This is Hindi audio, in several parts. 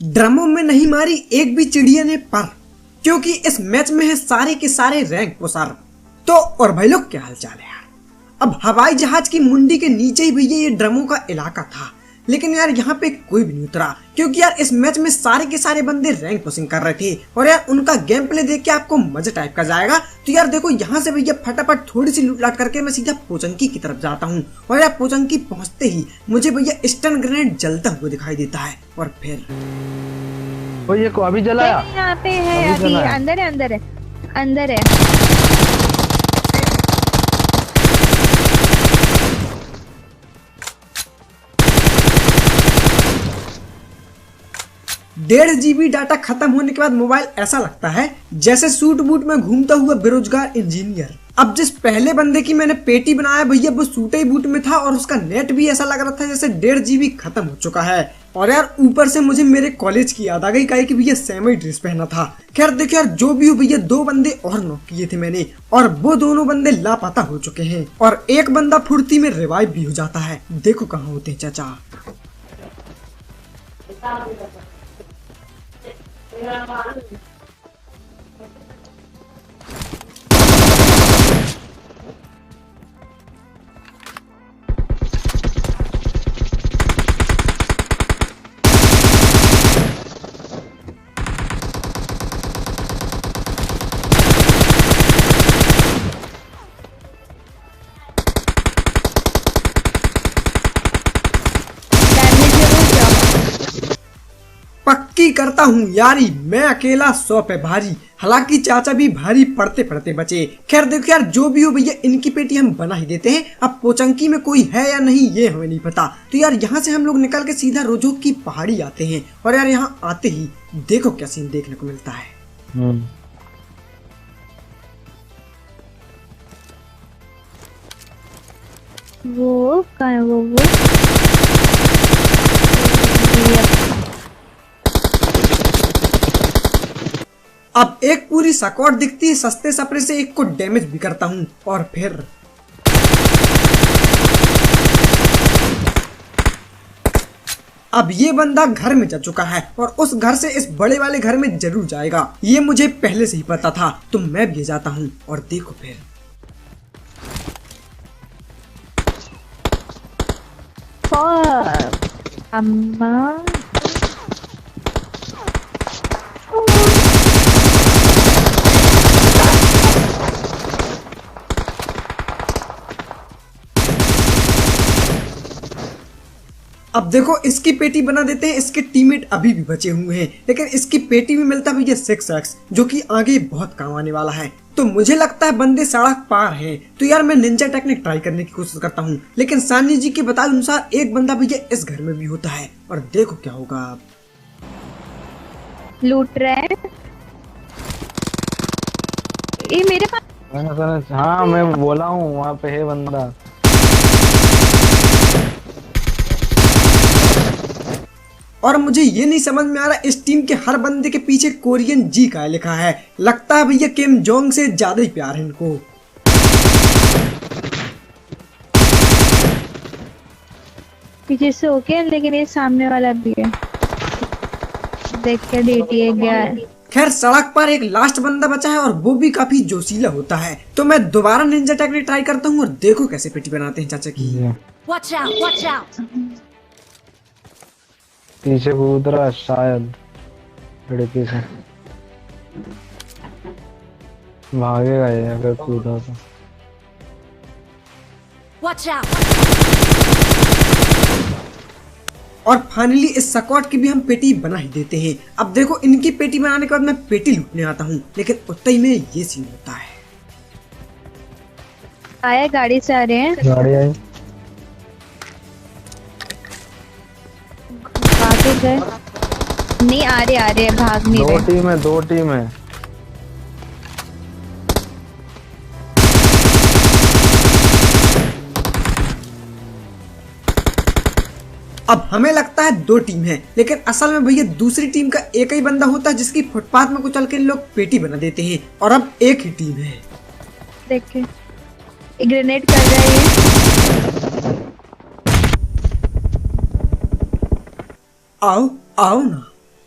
ड्रमों में नहीं मारी एक भी चिड़िया ने पर, क्योंकि इस मैच में है सारे के सारे रैंक पुशर। तो और भाई लोग क्या हाल चाल है यार। अब हवाई जहाज की मुंडी के नीचे ही भैया ये ड्रमों का इलाका था, लेकिन यार यहाँ पे कोई भी नहीं उतरा, क्योंकि यार इस मैच में सारे के सारे बंदे रैंक पुशिंग कर रहे थे और यार उनका गेम प्ले देख के आपको मजा टाइप का जाएगा। तो यार देखो यहाँ से भैया फटाफट थोड़ी सी लूट लाट करके मैं सीधा पोचंकी की तरफ जाता हूँ और यार पोचंकी पहुँचते ही मुझे भैया स्टन ग्रेनेड जलता हुआ दिखाई देता है और फिर वो ये को अभी जलाया, यहाँ पे है, अभी अंदर है, अंदर है, अंदर है। 1.5 GB डाटा खत्म होने के बाद मोबाइल ऐसा लगता है जैसे सूट बूट में घूमता हुआ बेरोजगार इंजीनियर। अब जिस पहले बंदे की मैंने पेटी बनाया भैया वो सूटे ही बूट में था और उसका नेट भी ऐसा लग रहा था जैसे 1.5 GB खत्म हो चुका है। और यार ऊपर से मुझे मेरे कॉलेज की याद आ गई, काहे कि भैया सेम ही ड्रेस पहना था। खैर देखो यार जो भी हो भैया 2 बंदे और नॉक किए थे मैंने और वो दोनों बंदे लापता हो चुके हैं और एक बंदा फुर्ती में रिवाइव भी हो जाता है। देखो कहाँ होते हैं चाचा। पक्की करता हूँ यारी मैं अकेला 100 पे भारी, हालांकि चाचा भी भारी पड़ते पड़ते बचे। खैर देखो यार जो भी हो भैया इनकी पेटी हम बना ही देते हैं। अब पोचंकी में कोई है या नहीं ये हमें नहीं पता। तो यार यहाँ से हम लोग निकल के सीधा रोजोक की पहाड़ी आते हैं और यार यहाँ आते ही देखो क्या सीन देखने को मिलता है। वो कहाँ है वो अब एक पूरी स्क्वाड दिखती है, सस्ते सपरे से एक को डैमेज भी करता हूँ और फिर अब ये बंदा घर में जा चुका है और उस घर से इस बड़े वाले घर में जरूर जाएगा, ये मुझे पहले से ही पता था। तो मैं भी जाता हूँ और देखो फिर अम्मा अब देखो इसकी पेटी बना देते हैं। इसके टीममेट अभी भी बचे हुए हैं, लेकिन इसकी पेटी में मिलता भैया 6x जो कि आगे बहुत काम आने वाला है। तो मुझे लगता है बंदे सड़क पार हैं। तो यार मैं निंजा टेक्निक ट्राई करने की कोशिश करता हूँ, लेकिन सानी जी के बताए अनुसार एक बंदा भैया इस घर में भी होता है और देखो क्या होगा। अब लूट रहा है ये मेरे पास। हाँ मैं बोला हूँ वहाँ पे है बंदा। और मुझे ये नहीं समझ में आ रहा इस टीम के हर बंदे के पीछे कोरियन जी का लिखा है। लगता है भैया किम जोंग से ज्यादा ही प्यार है इनको। पीछे से ओके, लेकिन ये सामने वाला भी है। देख के DTA गया है। खैर सड़क पर एक लास्ट बंदा बचा है और वो भी काफी जोशीला होता है। तो मैं दोबारा निंजा टेक्निक ट्राई करता हूँ और देखो कैसे पेटी बनाते हैं चाचा की। Watch out! Watch out! पीछे कूद रहा शायद, खिड़की से भागेगा ये अगर कूदा तो। Watch out! और फाइनली इस स्क्वाड की भी हम पेटी बना ही देते हैं। अब देखो इनकी पेटी बनाने के बाद मैं पेटी लूटने आता हूँ, लेकिन उतना ही में ये सीन होता है। आया गाड़ी से आ रहे हैं। गाड़ी आई। भागे गए नहीं, आ रहे भाग नहीं रहे। 2 टीम है। अब हमें लगता है 2 टीम है, लेकिन असल में भैया दूसरी टीम का एक ही बंदा होता है जिसकी फुटपाथ में कुचल के लोग पेटी बना देते हैं और अब एक ही टीम है। देखे ग्रेनेड कर रहा है। आओ आओ ना,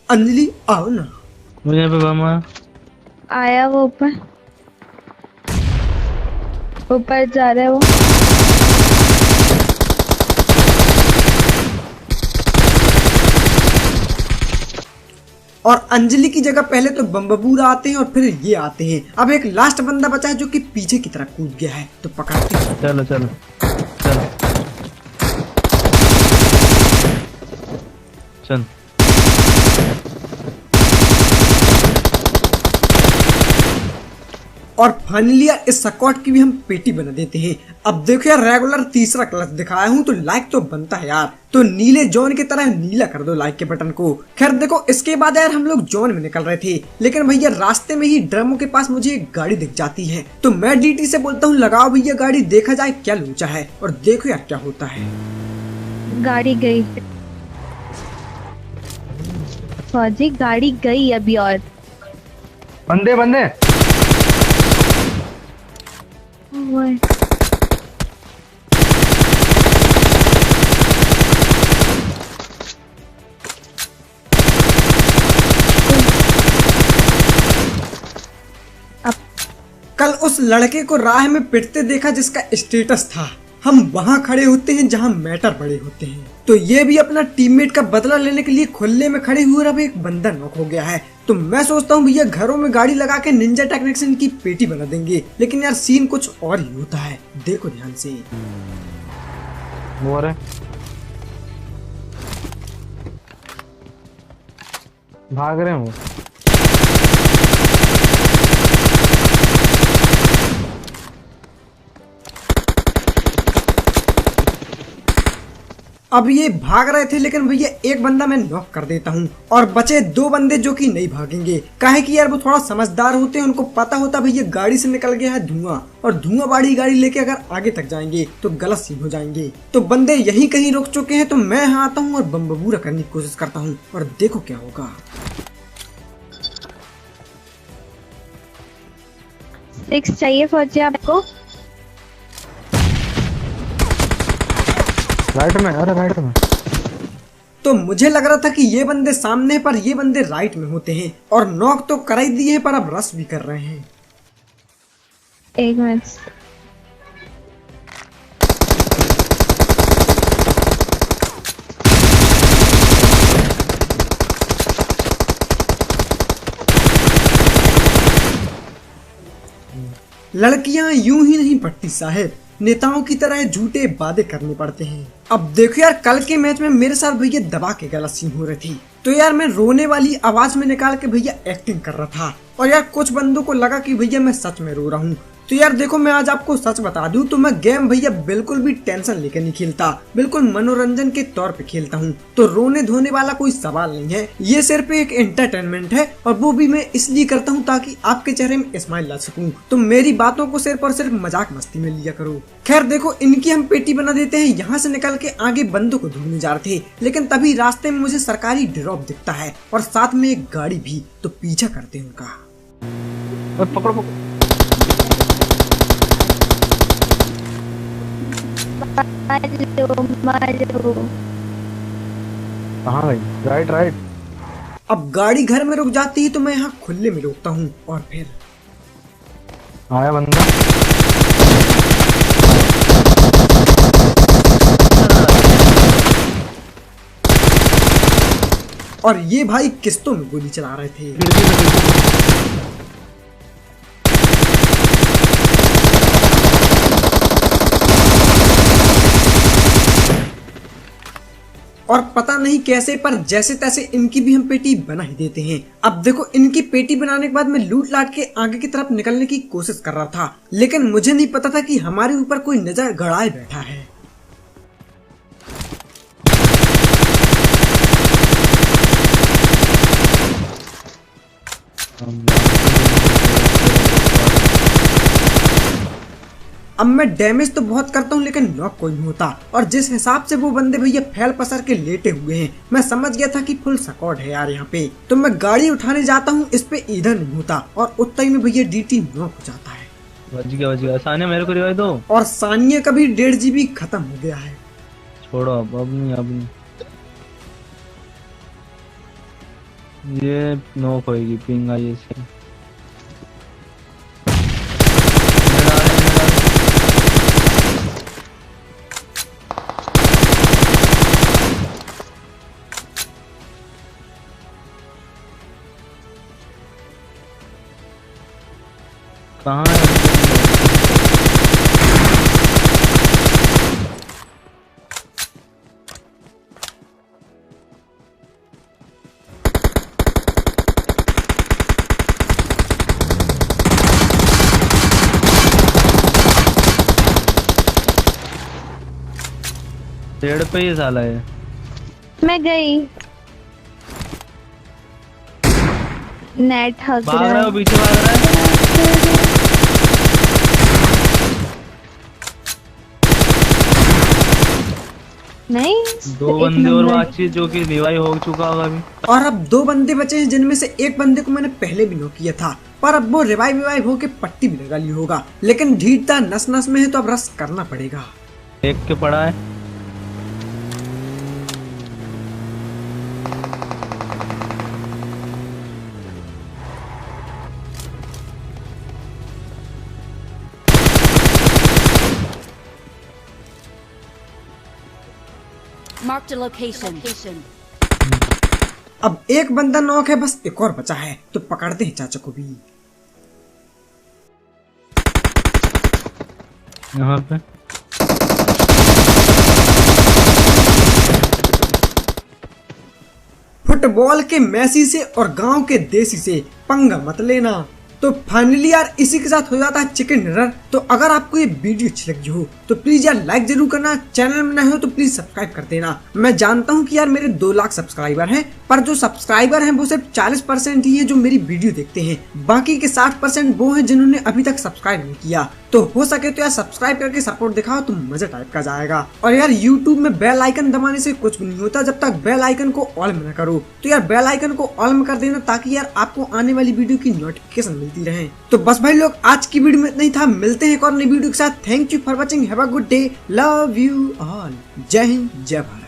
अंजलि आओ ना। मुझे यहाँ पे बम आया। आया वो ऊपर ऊपर जा रहा है वो। और अंजलि की जगह पहले तो बम्बूरा आते हैं और फिर ये आते हैं। अब एक लास्ट बंदा बचा है जो कि पीछे की तरफ कूद गया है, तो पकड़ते हैं। चलो चलो चलो चल। और फाइनली यार इस स्क्वाड की भी हम पेटी बना देते हैं। अब देखो यार रेगुलर तीसरा क्लच दिखाया हूँ तो लाइक तो बनता है यार, तो नीले जोन की तरह नीला कर दो लाइक के बटन को। खैर देखो इसके बाद यार हम लोग जोन में निकल रहे थे, लेकिन भैया रास्ते में ही ड्रमों के पास मुझे एक गाड़ी दिख जाती है, तो मैं डीटी से बोलता हूँ लगाओ भैया गाड़ी, देखा जाए क्या लोचा है। और देखो यार क्या होता है। गाड़ी गई फौजी, गाड़ी गई अभी। और बंदे बंदे वो है। कल उस लड़के को राह में पिटते देखा जिसका स्टेटस था हम वहाँ खड़े होते हैं जहाँ मैटर बड़े होते हैं। तो ये भी अपना टीममेट का बदला लेने के लिए खुले में खड़े हुए, अब एक बंदा नॉक हो गया है। तो मैं सोचता हूँ भैया घरों में गाड़ी लगा के निंजा टेक्नीशियन की पेटी बना देंगे, लेकिन यार सीन कुछ और ही होता है, देखो ध्यान से। वो रहे भाग रहे हैं वो। अब ये भाग रहे थे, लेकिन भैया एक बंदा मैं नॉक कर देता हूँ और बचे दो बंदे जो कि नहीं भागेंगे। काहे कि यार वो थोड़ा समझदार होते हैं, उनको पता होता भैया गाड़ी से निकल गया है धुआं, और धुआं बाड़ी गाड़ी लेके अगर आगे तक जाएंगे तो गलत सीन हो जाएंगे। तो बंदे यहीं कहीं रुक चुके हैं, तो मैं यहाँ आता हूँ और बम्बूरा करने की कोशिश करता हूँ, और देखो क्या होगा। सिक्स चाहिए फौजी आपको? राइट में, अरे राइट में। तो मुझे लग रहा था कि ये बंदे सामने हैं, पर ये बंदे राइट में होते हैं, और नॉक तो कर ही दिए हैं, पर अब रश भी कर रहे हैं। एक मिनट। लड़कियां यूं ही नहीं पढ़ती साहेब, नेताओं की तरह झूठे वादे करने पड़ते हैं। अब देखो यार कल के मैच में मेरे साथ भैया दबा के गलत सीन हो रही थी, तो यार मैं रोने वाली आवाज में निकाल के भैया एक्टिंग कर रहा था, और यार कुछ बंदों को लगा कि भैया मैं सच में रो रहा हूँ। तो यार देखो मैं आज आपको सच बता दूं तो मैं गेम भैया बिल्कुल भी टेंशन लेकर नहीं खेलता, बिल्कुल मनोरंजन के तौर पे खेलता हूँ। तो रोने धोने वाला कोई सवाल नहीं है, ये सिर्फ एक एंटरटेनमेंट है, और वो भी मैं इसलिए करता हूँ ताकि आपके चेहरे में स्माइल ला सकूं। तो मेरी बातों को सिर्फ और सिर्फ मजाक मस्ती में लिया करो। खैर देखो इनकी हम पेटी बना देते हैं, यहाँ से निकल के आगे बंदों को ढूंढने जा रहे थे, लेकिन तभी रास्ते में मुझे सरकारी ड्रॉप दिखता है और साथ में एक गाड़ी भी, तो पीछा करते हैं उनका। पकड़ो पकड़ो। मारो। कहाँ गई? Right right. अब गाड़ी घर में रुक जाती है तो मैं यहाँ खुले में रोकता हूँ, और फिर आया बंदा। और ये भाई किस्तों में गोली चला रहे थे। और पता नहीं कैसे पर जैसे तैसे इनकी भी हम पेटी बना ही देते हैं। अब देखो इनकी पेटी बनाने के बाद मैं लूट लाट के आगे की तरफ निकलने की कोशिश कर रहा था, लेकिन मुझे नहीं पता था कि हमारे ऊपर कोई नजर गड़ाए बैठा है। अब मैं डैमेज तो बहुत करता हूँ लेकिन नॉक कोई नहीं होता, और जिस हिसाब से वो बंदे भैया फैल पसर के लेटे हुए हैं, मैं समझ गया था कि फुल स्क्वाड है यार यहाँ पे। तो मैं गाड़ी उठाने जाता हूँ, इस पे इधर नहीं होता, और उतना ही में भैया डीटी नॉक हो जाता है। बच गया। सानिया मेरे को रिवाइव दो। और सानिया का भी 1.5 GB खत्म हो गया है। छोड़ो अब नहीं ये नॉक होएगी, पिंग आई इसकी। कहाँ है? पेड़ पे ही साला है। मैं गई। नेट हक भाग रहा रहा है, है। पीछे भाग रहा है। नहीं, दो एक बंदे और नंबर। बातचीत जो कि रिवाई हो चुका होगा अभी। और अब 2 बंदे बचे हैं, जिनमें से एक बंदे को मैंने पहले भी नॉक किया था, पर अब वो रिवाइव होके पट्टी भी लगा ली होगा, लेकिन ढीठता नस नस में है तो अब रस करना पड़ेगा। एक के पड़ा है। Marked a location. अब एक बंदा नॉक है, बस एक और बचा है, तो पकड़ते हैं चाचा को भी। यहाँ पे फुटबॉल के मैसी से और गांव के देसी से पंगा मत लेना। तो फाइनली यार इसी के साथ हो जाता है चिकन डिनर। तो अगर आपको ये वीडियो अच्छी लगी हो तो प्लीज यार लाइक जरूर करना, चैनल में नए हो तो प्लीज सब्सक्राइब कर देना। मैं जानता हूँ कि यार मेरे 2 लाख सब्सक्राइबर हैं, पर जो सब्सक्राइबर हैं वो सिर्फ 40% ही है जो मेरी वीडियो देखते हैं, बाकी के 60% वो हैं जिन्होंने अभी तक सब्सक्राइब नहीं किया। तो हो सके तो यार सब्सक्राइब करके सपोर्ट दिखाओ तो मजा टाइप का जाएगा। और यार यूट्यूब में बेल आइकन दबाने से कुछ भी नहीं होता जब तक बेल आइकन को ऑल में न करो। तो यार बेल आइकन को ऑल में कर देना ताकि यार आपको आने वाली वीडियो की नोटिफिकेशन मिलती रहे। तो बस भाई लोग आज की वीडियो में इतना ही था, मिलते हैं एक और नई वीडियो के साथ। Thank you for watching, have a good day, love you all, जय हिंद जय भारत।